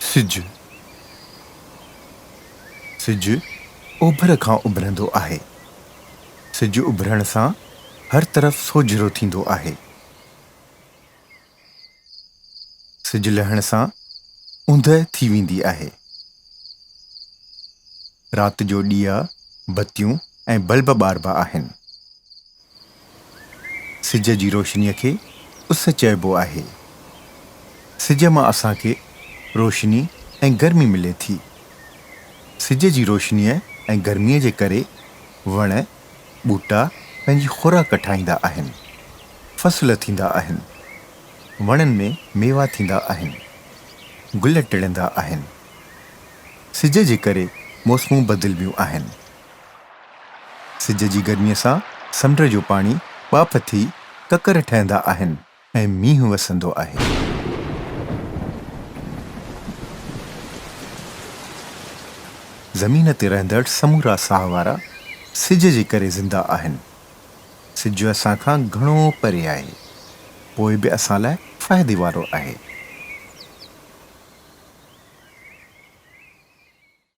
सिज सिज ओभर खां उभरंदो आहे। सिज उभरण सां हर तरफ़ सोजरो थींदो आहे। सिज लहण सां ऊंदहि थी वेंदी आहे। राति जो ॾीआ, बतियूं ऐं बल्ब ॿारबा आहिनि। सिज जी रोशनीअ खे उस चइबो आहे। सिज मां असांखे रोशनी ऐं गर्मी मिले थी। सिज जी रोशनीअ ऐं गर्मीअ जे करे वण ॿूटा पंहिंजी खुराक ठाहींदा आहिनि, फसल थींदा आहिनि, वणनि में मेवा थींदा आहिनि, गुल टिड़ंदा आहिनि। सिज जे करे मौसमूं बदिलबियूं आहिनि। सिज जी गर्मीअ सां समुंड जो पाणी ॿाफ थी ककर ठहंदा आहिनि ऐं मींहुं वसंदो आहे। ज़मीन ते रहंदड़ समूरा साह वारा सिज जे करे ज़िंदा आहिनि। सिज असां खां घणो परे आहे, पोइ बि असां लाइ फ़ाइदे वारो आहे।